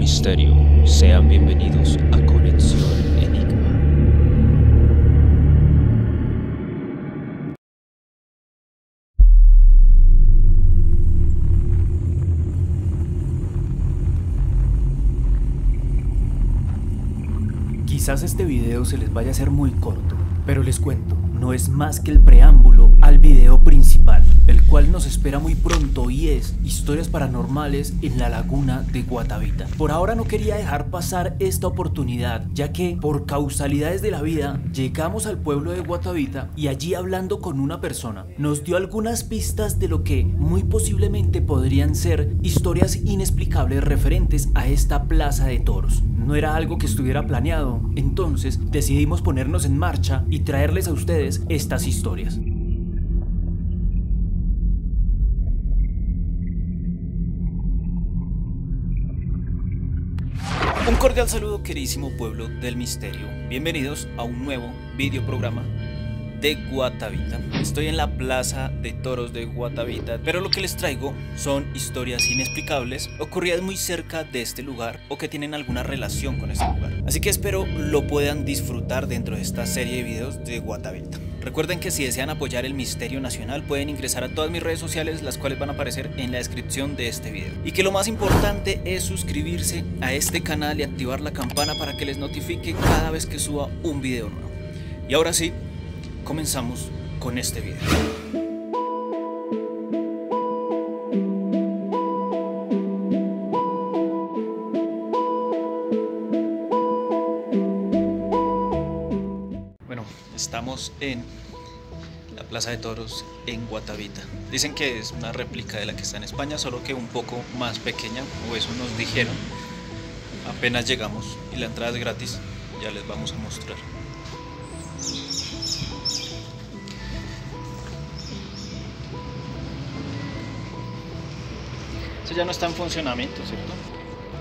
misterio. Sean bienvenidos a Conexión Enigma. Quizás este video se les vaya a hacer muy corto, pero les cuento, no es más que el preámbulo al video principal, el cual nos espera muy pronto y es historias paranormales en la laguna de Guatavita. Por ahora no quería dejar pasar esta oportunidad, ya que por causalidades de la vida llegamos al pueblo de Guatavita y allí, hablando con una persona, nos dio algunas pistas de lo que muy posiblemente podrían ser historias inexplicables referentes a esta plaza de toros. No era algo que estuviera planeado, entonces decidimos ponernos en marcha y traerles a ustedes estas historias. Un cordial saludo, queridísimo pueblo del misterio. Bienvenidos a un nuevo video programa de Guatavita. Estoy en la plaza de toros de Guatavita, pero lo que les traigo son historias inexplicables ocurridas muy cerca de este lugar o que tienen alguna relación con este lugar. Así que espero lo puedan disfrutar dentro de esta serie de videos de Guatavita. Recuerden que si desean apoyar el misterio nacional pueden ingresar a todas mis redes sociales, las cuales van a aparecer en la descripción de este video. Y que lo más importante es suscribirse a este canal y activar la campana para que les notifique cada vez que suba un video nuevo. Y ahora sí, comenzamos con este video. Bueno, estamos en la Plaza de Toros en Guatavita. Dicen que es una réplica de la que está en España, solo que un poco más pequeña, o eso nos dijeron. Apenas llegamos y la entrada es gratis, ya les vamos a mostrar. Esto ya no está en funcionamiento, ¿cierto?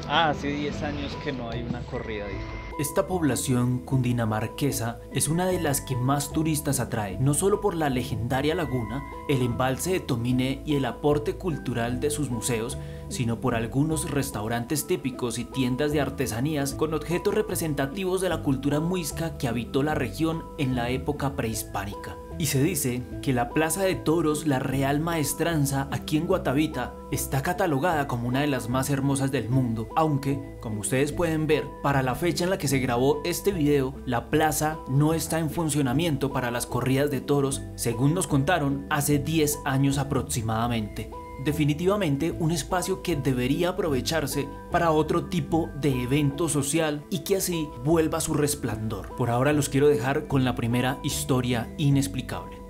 Hace 10 años que no hay una corrida, dijo. Esta población cundinamarquesa es una de las que más turistas atrae, no solo por la legendaria laguna, el embalse de Tomine y el aporte cultural de sus museos, sino por algunos restaurantes típicos y tiendas de artesanías con objetos representativos de la cultura muisca que habitó la región en la época prehispánica. Y se dice que la Plaza de Toros, la Real Maestranza, aquí en Guatavita, está catalogada como una de las más hermosas del mundo, aunque, como ustedes pueden ver, para la fecha en la que se grabó este video, la plaza no está en funcionamiento para las corridas de toros, según nos contaron, hace 10 años aproximadamente. Definitivamente un espacio que debería aprovecharse para otro tipo de evento social y que así vuelva su resplandor. Por ahora los quiero dejar con la primera historia inexplicable.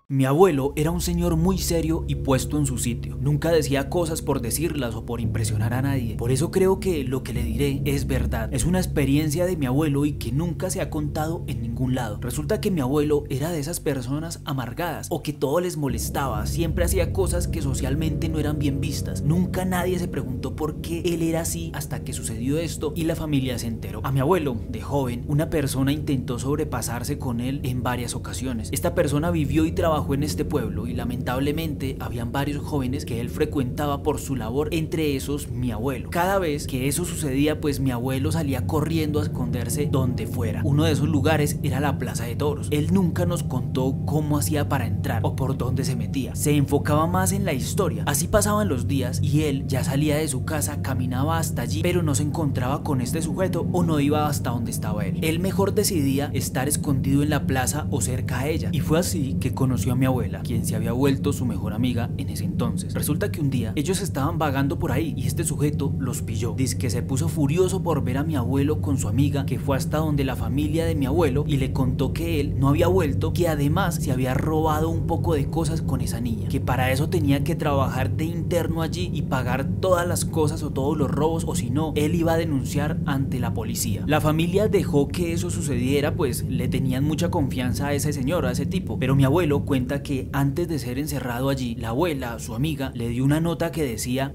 Mi abuelo era un señor muy serio y puesto en su sitio. Nunca decía cosas por decirlas o por impresionar a nadie. Por eso creo que lo que le diré es verdad. Es una experiencia de mi abuelo y que nunca se ha contado en ningún lado. Resulta que mi abuelo era de esas personas amargadas o que todo les molestaba. Siempre hacía cosas que socialmente no eran bien vistas. Nunca nadie se preguntó por qué él era así hasta que sucedió esto y la familia se enteró. A mi abuelo, de joven, una persona intentó sobrepasarse con él en varias ocasiones. Esta persona vivió y trabajó en este pueblo y lamentablemente habían varios jóvenes que él frecuentaba por su labor, entre esos mi abuelo. Cada vez que eso sucedía, pues mi abuelo salía corriendo a esconderse donde fuera. Uno de esos lugares era la Plaza de Toros. Él nunca nos contó cómo hacía para entrar o por dónde se metía. Se enfocaba más en la historia. Así pasaban los días y él ya salía de su casa, caminaba hasta allí, pero no se encontraba con este sujeto o no iba hasta donde estaba él. Él mejor decidía estar escondido en la plaza o cerca a ella. Y fue así que conoció a mi abuela, quien se había vuelto su mejor amiga en ese entonces. Resulta que un día ellos estaban vagando por ahí y este sujeto los pilló. Dice que se puso furioso por ver a mi abuelo con su amiga, que fue hasta donde la familia de mi abuelo y le contó que él no había vuelto, que además se había robado un poco de cosas con esa niña, que para eso tenía que trabajar de interno allí y pagar todas las cosas o todos los robos, o si no, él iba a denunciar ante la policía. La familia dejó que eso sucediera, pues le tenían mucha confianza a ese señor, a ese tipo, pero mi abuelo cuenta que antes de ser encerrado allí, la abuela, su amiga, le dio una nota que decía: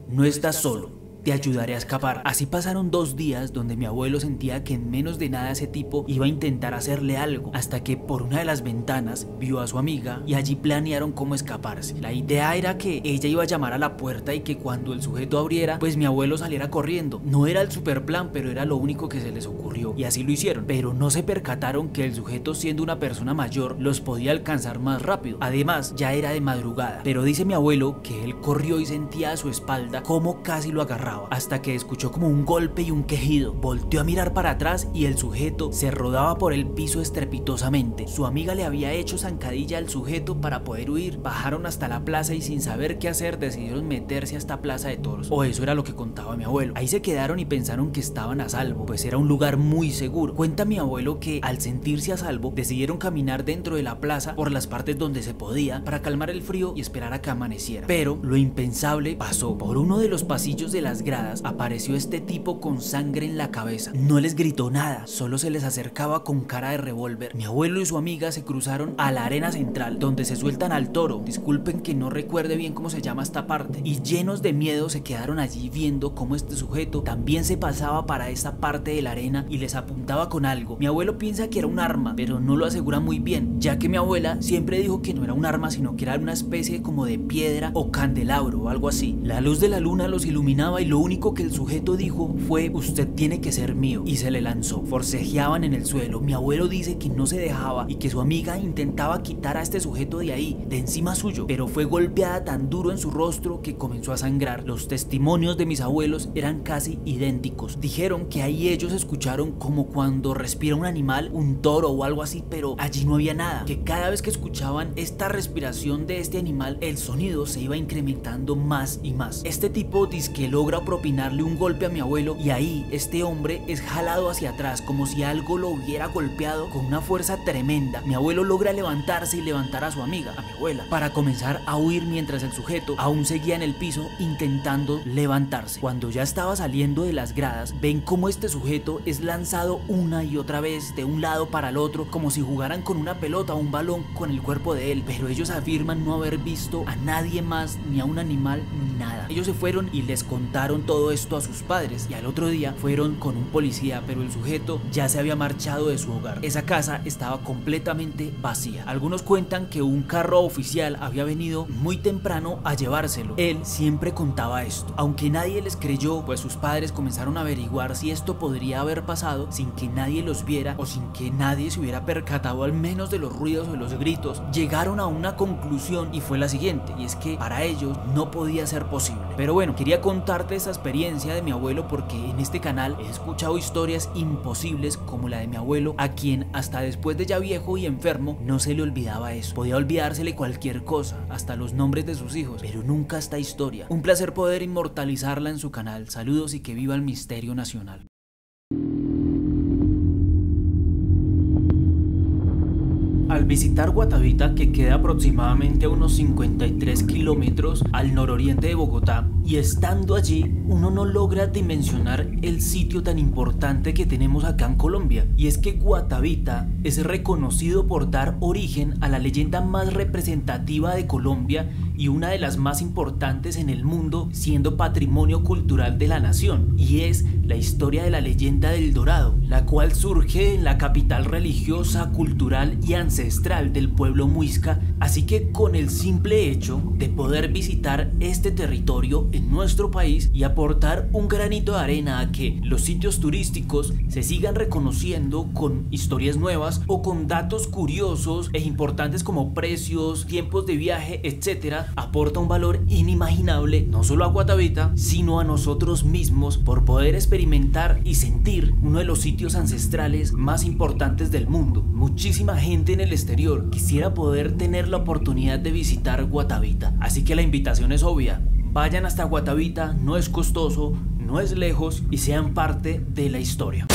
no estás solo, te ayudaré a escapar. Así pasaron 2 días donde mi abuelo sentía que en menos de nada ese tipo iba a intentar hacerle algo, hasta que por una de las ventanas vio a su amiga y allí planearon cómo escaparse. La idea era que ella iba a llamar a la puerta y que cuando el sujeto abriera, pues mi abuelo saliera corriendo. No era el super plan, pero era lo único que se les ocurrió y así lo hicieron, pero no se percataron que el sujeto, siendo una persona mayor, los podía alcanzar más rápido. Además, ya era de madrugada, pero dice mi abuelo que él corrió y sentía a su espalda cómo casi lo agarraba, hasta que escuchó como un golpe y un quejido. Volteó a mirar para atrás y el sujeto se rodaba por el piso estrepitosamente. Su amiga le había hecho zancadilla al sujeto para poder huir. Bajaron hasta la plaza y sin saber qué hacer decidieron meterse a esta plaza de toros, o eso era lo que contaba mi abuelo. Ahí se quedaron y pensaron que estaban a salvo, pues era un lugar muy seguro. Cuenta mi abuelo que al sentirse a salvo decidieron caminar dentro de la plaza por las partes donde se podía para calmar el frío y esperar a que amaneciera. Pero lo impensable pasó. Por uno de los pasillos de las gradas apareció este tipo con sangre en la cabeza. No les gritó nada, solo se les acercaba con cara de revólver. Mi abuelo y su amiga se cruzaron a la arena central donde se sueltan al toro. Disculpen que no recuerde bien cómo se llama esta parte. Y llenos de miedo se quedaron allí viendo cómo este sujeto también se pasaba para esta parte de la arena y les apuntaba con algo. Mi abuelo piensa que era un arma, pero no lo asegura muy bien, ya que mi abuela siempre dijo que no era un arma, sino que era una especie como de piedra o candelabro o algo así. La luz de la luna los iluminaba y lo único que el sujeto dijo fue: usted tiene que ser mío, y se le lanzó. Forcejeaban en el suelo. Mi abuelo dice que no se dejaba y que su amiga intentaba quitar a este sujeto de ahí, de encima suyo, pero fue golpeada tan duro en su rostro que comenzó a sangrar. Los testimonios de mis abuelos eran casi idénticos. Dijeron que ahí ellos escucharon como cuando respira un animal, un toro o algo así, pero allí no había nada, que cada vez que escuchaban esta respiración de este animal, el sonido se iba incrementando más y más. Este tipo dice que logra propinarle un golpe a mi abuelo y ahí este hombre es jalado hacia atrás como si algo lo hubiera golpeado con una fuerza tremenda. Mi abuelo logra levantarse y levantar a su amiga, a mi abuela, para comenzar a huir mientras el sujeto aún seguía en el piso intentando levantarse. Cuando ya estaba saliendo de las gradas, ven cómo este sujeto es lanzado una y otra vez de un lado para el otro como si jugaran con una pelota o un balón con el cuerpo de él, pero ellos afirman no haber visto a nadie más, ni a un animal, ni nada. Ellos se fueron y les contaron todo esto a sus padres y al otro día fueron con un policía, pero el sujeto ya se había marchado de su hogar. Esa casa estaba completamente vacía. Algunos cuentan que un carro oficial había venido muy temprano a llevárselo. Él siempre contaba esto, aunque nadie les creyó, pues sus padres comenzaron a averiguar si esto podría haber pasado sin que nadie los viera o sin que nadie se hubiera percatado al menos de los ruidos o de los gritos. Llegaron a una conclusión y fue la siguiente, y es que para ellos no podía ser posible. Pero bueno, quería contarte esa experiencia de mi abuelo porque en este canal he escuchado historias imposibles como la de mi abuelo, a quien hasta después de ya viejo y enfermo no se le olvidaba eso. Podía olvidársele cualquier cosa, hasta los nombres de sus hijos, pero nunca esta historia. Un placer poder inmortalizarla en su canal. Saludos y que viva el misterio nacional. Al visitar Guatavita, que queda aproximadamente a unos 53 kilómetros al nororiente de Bogotá, y estando allí, uno no logra dimensionar el sitio tan importante que tenemos acá en Colombia. Y es que Guatavita es reconocido por dar origen a la leyenda más representativa de Colombia y una de las más importantes en el mundo, siendo patrimonio cultural de la nación, y es la historia de la leyenda del Dorado, la cual surge en la capital religiosa, cultural y ancestral del pueblo muisca. Así que con el simple hecho de poder visitar este territorio en nuestro país y aportar un granito de arena a que los sitios turísticos se sigan reconociendo con historias nuevas o con datos curiosos e importantes como precios, tiempos de viaje, etcétera, aporta un valor inimaginable no solo a Guatavita, sino a nosotros mismos por poder experimentar y sentir uno de los sitios ancestrales más importantes del mundo. Muchísima gente en el exterior quisiera poder tener la oportunidad de visitar Guatavita, así que la invitación es obvia. Vayan hasta Guatavita, no es costoso, no es lejos y sean parte de la historia.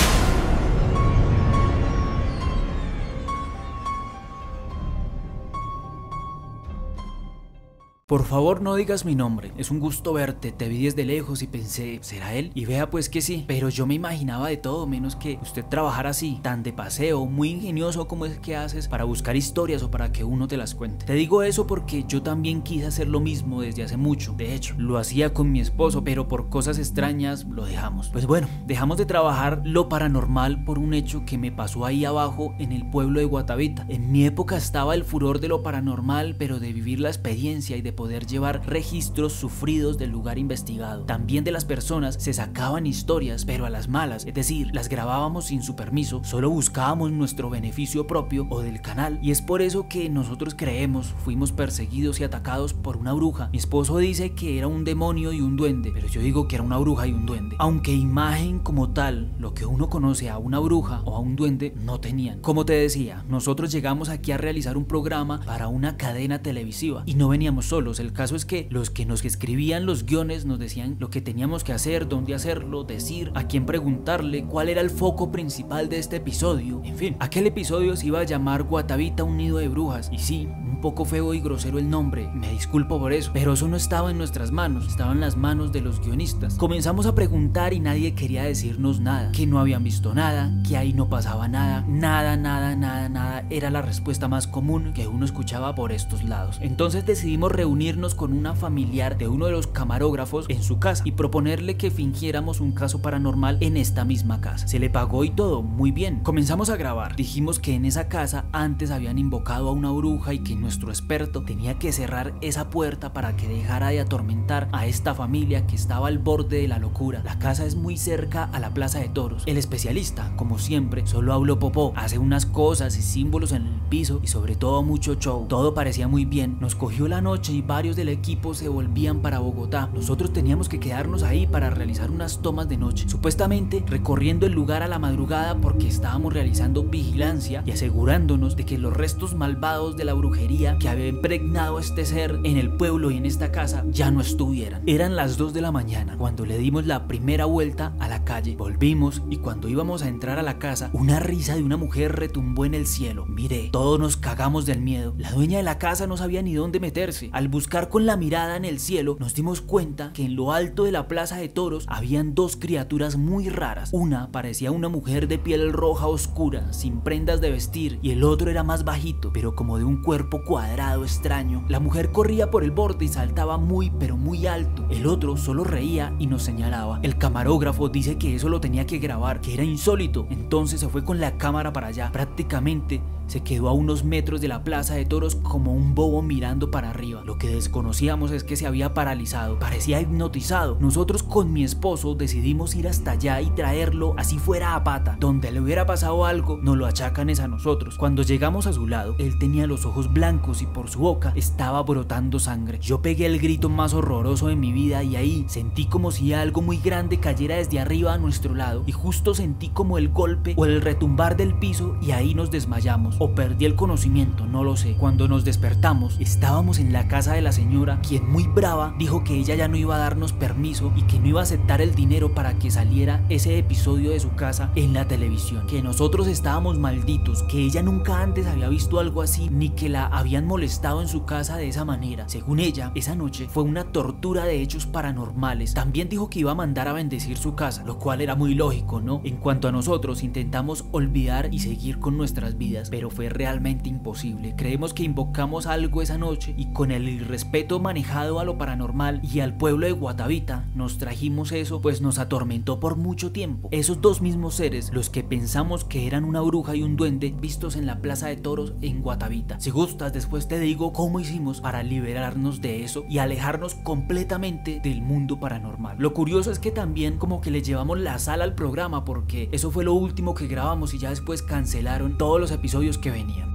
Por favor no digas mi nombre, es un gusto verte, te vi desde lejos y pensé, ¿será él? Y vea pues que sí, pero yo me imaginaba de todo menos que usted trabajara así, tan de paseo, muy ingenioso como es que haces para buscar historias o para que uno te las cuente. Te digo eso porque yo también quise hacer lo mismo desde hace mucho, de hecho, lo hacía con mi esposo, pero por cosas extrañas lo dejamos. Pues bueno, dejamos de trabajar lo paranormal por un hecho que me pasó ahí abajo en el pueblo de Guatavita. En mi época estaba el furor de lo paranormal, pero de vivir la experiencia y de poder llevar registros sufridos del lugar investigado. También de las personas se sacaban historias, pero a las malas, es decir, las grabábamos sin su permiso, solo buscábamos nuestro beneficio propio o del canal, y es por eso que nosotros creemos fuimos perseguidos y atacados por una bruja. Mi esposo dice que era un demonio y un duende, pero yo digo que era una bruja y un duende, aunque imagen como tal, lo que uno conoce a una bruja o a un duende, no tenían. Como te decía, nosotros llegamos aquí a realizar un programa para una cadena televisiva y no veníamos solos. El caso es que los que nos escribían los guiones nos decían lo que teníamos que hacer, dónde hacerlo, decir, a quién preguntarle, cuál era el foco principal de este episodio. En fin, aquel episodio se iba a llamar Guatavita, un nido de brujas, y sí, un poco feo y grosero el nombre, me disculpo por eso, pero eso no estaba en nuestras manos, estaba en las manos de los guionistas. Comenzamos a preguntar y nadie quería decirnos nada, que no habían visto nada, que ahí no pasaba nada, nada, era la respuesta más común que uno escuchaba por estos lados. Entonces decidimos reunirnos con una familiar de uno de los camarógrafos en su casa y proponerle que fingiéramos un caso paranormal en esta misma casa. Se le pagó y todo, muy bien. Comenzamos a grabar, dijimos que en esa casa antes habían invocado a una bruja y que nuestro experto tenía que cerrar esa puerta para que dejara de atormentar a esta familia que estaba al borde de la locura. La casa es muy cerca a la plaza de toros. El especialista, como siempre, solo habló popó, hace unas cosas y símbolos en el piso y sobre todo mucho show. Todo parecía muy bien, nos cogió la noche y varios del equipo se volvían para Bogotá. Nosotros teníamos que quedarnos ahí para realizar unas tomas de noche, supuestamente recorriendo el lugar a la madrugada porque estábamos realizando vigilancia y asegurándonos de que los restos malvados de la brujería que había impregnado a este ser en el pueblo y en esta casa ya no estuvieran. Eran las 2 de la mañana cuando le dimos la primera vuelta a la calle. Volvimos y cuando íbamos a entrar a la casa, una risa de una mujer retumbó en el cielo. Miré, todos nos cagamos del miedo. La dueña de la casa no sabía ni dónde meterse. Al buscar con la mirada en el cielo, nos dimos cuenta que en lo alto de la plaza de toros habían dos criaturas muy raras. Una parecía una mujer de piel roja oscura, sin prendas de vestir, y el otro era más bajito, pero como de un cuerpo cuadrado extraño. La mujer corría por el borde y saltaba muy pero muy alto. El otro solo reía y nos señalaba. El camarógrafo dice que eso lo tenía que grabar, que era insólito. Entonces se fue con la cámara para allá. Prácticamente se quedó a unos metros de la plaza de toros como un bobo mirando para arriba. Lo que desconocíamos es que se había paralizado, parecía hipnotizado. Nosotros con mi esposo decidimos ir hasta allá y traerlo así fuera a pata. Donde le hubiera pasado algo, nos lo achacan es a nosotros. Cuando llegamos a su lado, él tenía los ojos blancos y por su boca estaba brotando sangre. Yo pegué el grito más horroroso de mi vida y ahí sentí como si algo muy grande cayera desde arriba a nuestro lado y justo sentí como el golpe o el retumbar del piso y ahí nos desmayamos. O perdí el conocimiento, no lo sé. Cuando nos despertamos, estábamos en la casa de la señora, quien muy brava dijo que ella ya no iba a darnos permiso y que no iba a aceptar el dinero para que saliera ese episodio de su casa en la televisión, que nosotros estábamos malditos, que ella nunca antes había visto algo así, ni que la habían molestado en su casa de esa manera. Según ella, esa noche fue una tortura de hechos paranormales. También dijo que iba a mandar a bendecir su casa, lo cual era muy lógico, ¿no? En cuanto a nosotros, intentamos olvidar y seguir con nuestras vidas, pero fue realmente imposible. Creemos que invocamos algo esa noche y con el irrespeto manejado a lo paranormal y al pueblo de Guatavita nos trajimos eso, pues nos atormentó por mucho tiempo. Esos dos mismos seres, los que pensamos que eran una bruja y un duende vistos en la plaza de toros en Guatavita. Si gustas, después te digo cómo hicimos para liberarnos de eso y alejarnos completamente del mundo paranormal. Lo curioso es que también como que le llevamos la sala al programa porque eso fue lo último que grabamos y ya después cancelaron todos los episodios que venían.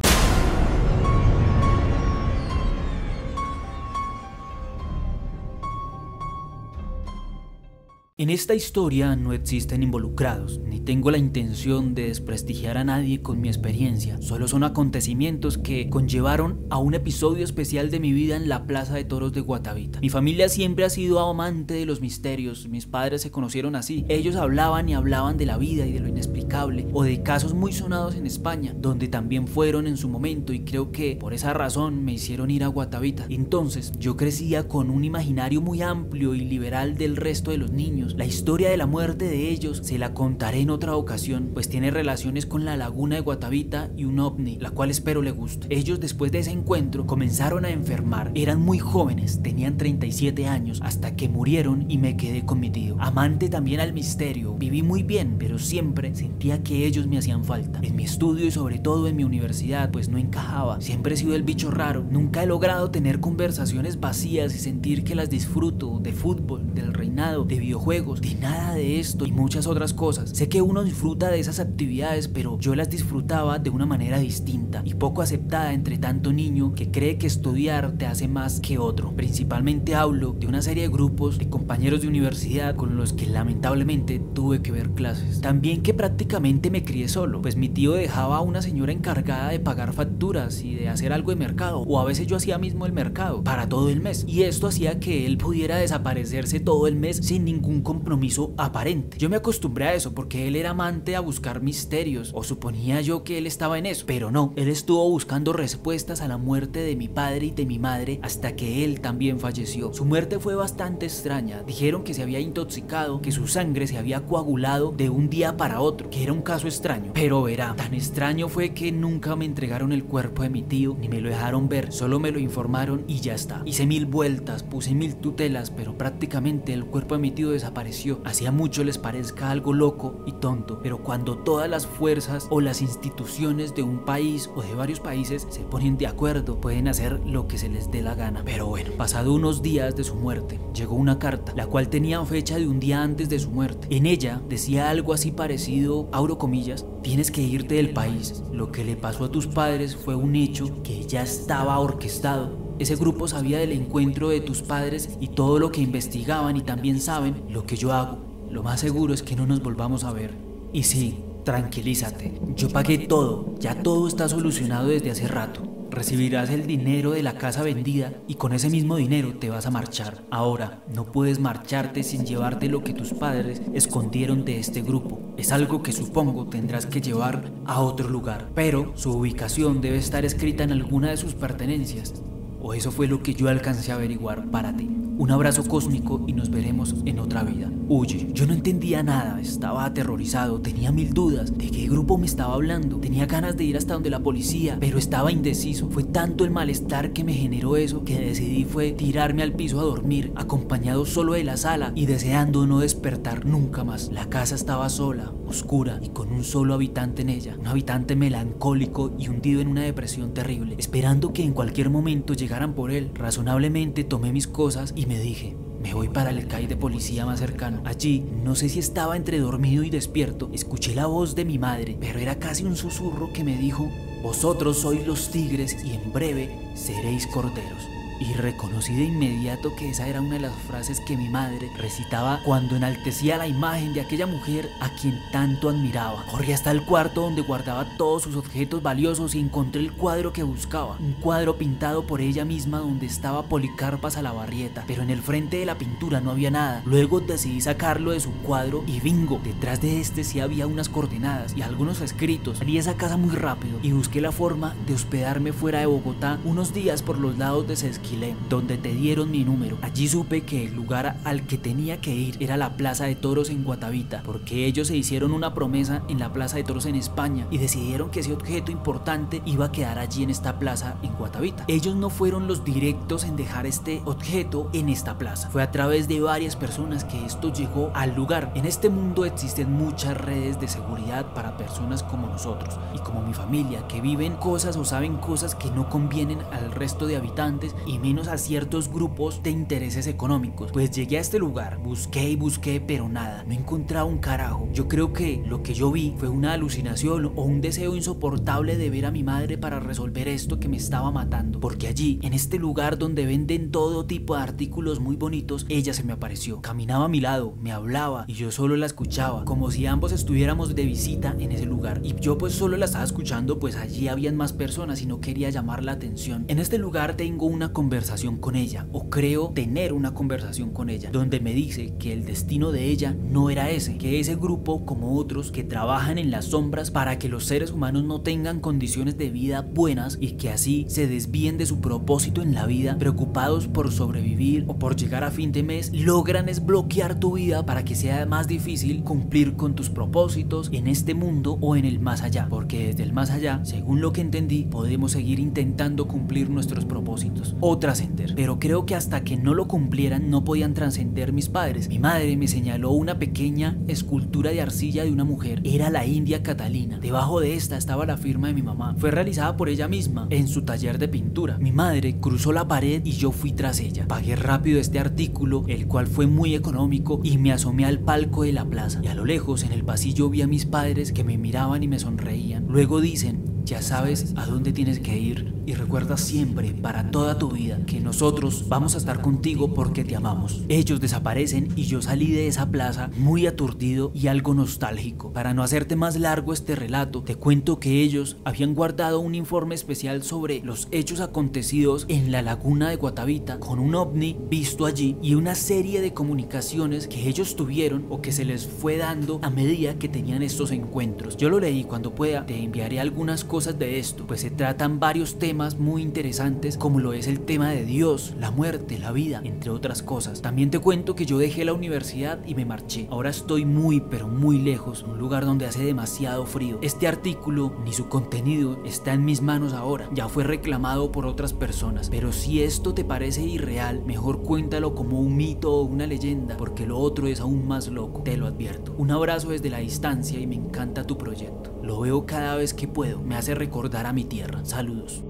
En esta historia no existen involucrados, ni tengo la intención de desprestigiar a nadie con mi experiencia, solo son acontecimientos que conllevaron a un episodio especial de mi vida en la Plaza de Toros de Guatavita. Mi familia siempre ha sido amante de los misterios, mis padres se conocieron así, ellos hablaban y hablaban de la vida y de lo inexplicable, o de casos muy sonados en España, donde también fueron en su momento, y creo que por esa razón me hicieron ir a Guatavita. Entonces yo crecía con un imaginario muy amplio y liberal del resto de los niños. La historia de la muerte de ellos se la contaré en otra ocasión, pues tiene relaciones con la laguna de Guatavita y un ovni, la cual espero le guste. Ellos después de ese encuentro comenzaron a enfermar, eran muy jóvenes, tenían 37 años, hasta que murieron y me quedé con mi tío. Amante también al misterio, viví muy bien, pero siempre sentía que ellos me hacían falta. En mi estudio y sobre todo en mi universidad, pues no encajaba, siempre he sido el bicho raro, nunca he logrado tener conversaciones vacías y sentir que las disfruto, de fútbol, del reinado, de videojuegos, de nada de esto y muchas otras cosas. Sé que uno disfruta de esas actividades, pero yo las disfrutaba de una manera distinta y poco aceptada entre tanto niño que cree que estudiar te hace más que otro. Principalmente hablo de una serie de grupos de compañeros de universidad con los que lamentablemente tuve que ver clases. También que prácticamente me crié solo, pues mi tío dejaba a una señora encargada de pagar facturas y de hacer algo de mercado, o a veces yo hacía mismo el mercado para todo el mes, y esto hacía que él pudiera desaparecerse todo el mes sin ningún compromiso aparente. Yo me acostumbré a eso porque él era amante a buscar misterios, o suponía yo que él estaba en eso, pero no, él estuvo buscando respuestas a la muerte de mi padre y de mi madre hasta que él también falleció. Su muerte fue bastante extraña, dijeron que se había intoxicado, que su sangre se había coagulado de un día para otro, que era un caso extraño, pero verá, tan extraño fue que nunca me entregaron el cuerpo de mi tío, ni me lo dejaron ver, solo me lo informaron y ya está. Hice 1000 vueltas, puse 1000 tutelas, pero prácticamente el cuerpo de mi tío desapareció. Hacía mucho les parezca algo loco y tonto, pero cuando todas las fuerzas o las instituciones de un país o de varios países se ponen de acuerdo, pueden hacer lo que se les dé la gana. Pero bueno, pasado unos días de su muerte, llegó una carta, la cual tenía fecha de un día antes de su muerte. En ella decía algo así parecido, abro comillas, tienes que irte del país, lo que le pasó a tus padres fue un hecho que ya estaba orquestado. Ese grupo sabía del encuentro de tus padres y todo lo que investigaban, y también saben lo que yo hago. Lo más seguro es que no nos volvamos a ver. Y sí, tranquilízate, yo pagué todo, ya todo está solucionado desde hace rato. Recibirás el dinero de la casa vendida y con ese mismo dinero te vas a marchar. Ahora, no puedes marcharte sin llevarte lo que tus padres escondieron de este grupo. Es algo que supongo tendrás que llevar a otro lugar, pero su ubicación debe estar escrita en alguna de sus pertenencias. O eso fue lo que yo alcancé a averiguar. Párate. Un abrazo cósmico y nos veremos en otra vida. Huye. Yo no entendía nada, estaba aterrorizado, tenía 1000 dudas de qué grupo me estaba hablando. Tenía ganas de ir hasta donde la policía, pero estaba indeciso. Fue tanto el malestar que me generó eso que decidí fue tirarme al piso a dormir, acompañado solo de la sala y deseando no despertar nunca más. La casa estaba sola, oscura y con un solo habitante en ella, un habitante melancólico y hundido en una depresión terrible, esperando que en cualquier momento llegaran por él. Razonablemente tomé mis cosas y me dije, me voy para el CAI de policía más cercano. Allí, no sé si estaba entre dormido y despierto, escuché la voz de mi madre, pero era casi un susurro que me dijo, vosotros sois los tigres y en breve seréis corderos. Y reconocí de inmediato que esa era una de las frases que mi madre recitaba cuando enaltecía la imagen de aquella mujer a quien tanto admiraba. Corrí hasta el cuarto donde guardaba todos sus objetos valiosos y encontré el cuadro que buscaba, un cuadro pintado por ella misma donde estaba Policarpa Salabarrieta, pero en el frente de la pintura no había nada. Luego decidí sacarlo de su cuadro y bingo, detrás de este sí había unas coordenadas y algunos escritos. Salí a esa casa muy rápido y busqué la forma de hospedarme fuera de Bogotá unos días por los lados de Sesquilé, donde te dieron mi número. Allí supe que el lugar al que tenía que ir era la Plaza de Toros en Guatavita, porque ellos se hicieron una promesa en la Plaza de Toros en España y decidieron que ese objeto importante iba a quedar allí en esta plaza en Guatavita. Ellos no fueron los directos en dejar este objeto en esta plaza, fue a través de varias personas que esto llegó al lugar. En este mundo existen muchas redes de seguridad para personas como nosotros y como mi familia, que viven cosas o saben cosas que no convienen al resto de habitantes y y menos a ciertos grupos de intereses económicos. Pues llegué a este lugar, busqué y busqué, pero nada, no encontraba un carajo. Yo creo que lo que yo vi fue una alucinación o un deseo insoportable de ver a mi madre para resolver esto que me estaba matando, porque allí, en este lugar donde venden todo tipo de artículos muy bonitos, ella se me apareció, caminaba a mi lado, me hablaba y yo solo la escuchaba, como si ambos estuviéramos de visita en ese lugar, y yo pues solo la estaba escuchando, pues allí habían más personas y no quería llamar la atención. En este lugar tengo una conversación con ella, o creo tener una conversación con ella, donde me dice que el destino de ella no era ese, que ese grupo, como otros que trabajan en las sombras para que los seres humanos no tengan condiciones de vida buenas y que así se desvíen de su propósito en la vida, preocupados por sobrevivir o por llegar a fin de mes, logran es bloquear tu vida para que sea más difícil cumplir con tus propósitos en este mundo o en el más allá, porque desde el más allá, según lo que entendí, podemos seguir intentando cumplir nuestros propósitos o trascender, pero creo que hasta que no lo cumplieran no podían trascender mis padres. Mi madre me señaló una pequeña escultura de arcilla de una mujer, era la India Catalina, debajo de esta estaba la firma de mi mamá, fue realizada por ella misma en su taller de pintura. Mi madre cruzó la pared y yo fui tras ella, pagué rápido este artículo, el cual fue muy económico, y me asomé al palco de la plaza, y a lo lejos en el pasillo vi a mis padres que me miraban y me sonreían. Luego dicen: ya sabes a dónde tienes que ir y recuerda siempre, para toda tu vida, que nosotros vamos a estar contigo porque te amamos. Ellos desaparecen y yo salí de esa plaza muy aturdido y algo nostálgico. Para no hacerte más largo este relato, te cuento que ellos habían guardado un informe especial sobre los hechos acontecidos en la laguna de Guatavita, con un ovni visto allí y una serie de comunicaciones que ellos tuvieron o que se les fue dando a medida que tenían estos encuentros. Yo lo leí, cuando pueda te enviaré algunas cosas de esto, pues se tratan varios temas muy interesantes, como lo es el tema de Dios, la muerte, la vida, entre otras cosas. También te cuento que yo dejé la universidad y me marché. Ahora estoy muy pero muy lejos, en un lugar donde hace demasiado frío. Este artículo ni su contenido está en mis manos ahora, ya fue reclamado por otras personas, pero si esto te parece irreal, mejor cuéntalo como un mito o una leyenda, porque lo otro es aún más loco, te lo advierto. Un abrazo desde la distancia y me encanta tu proyecto. Lo veo cada vez que puedo, me hace recordar a mi tierra. Saludos.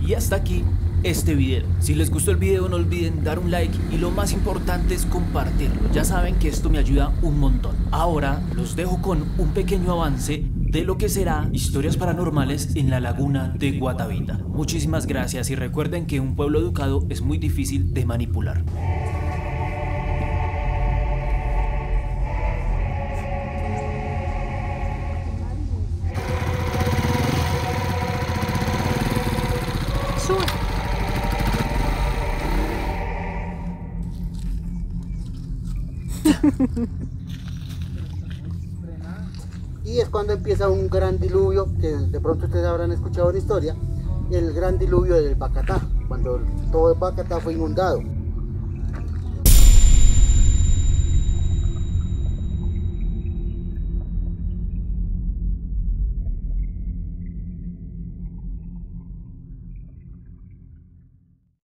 Y hasta aquí este video. Si les gustó el video, no olviden dar un like y lo más importante es compartirlo. Ya saben que esto me ayuda un montón. Ahora los dejo con un pequeño avance de lo que será historias paranormales en la laguna de Guatavita. Muchísimas gracias y recuerden que un pueblo educado es muy difícil de manipular. Y es cuando empieza un gran diluvio, que de pronto ustedes habrán escuchado la historia, el gran diluvio del Bacatá, cuando todo el Bacatá fue inundado.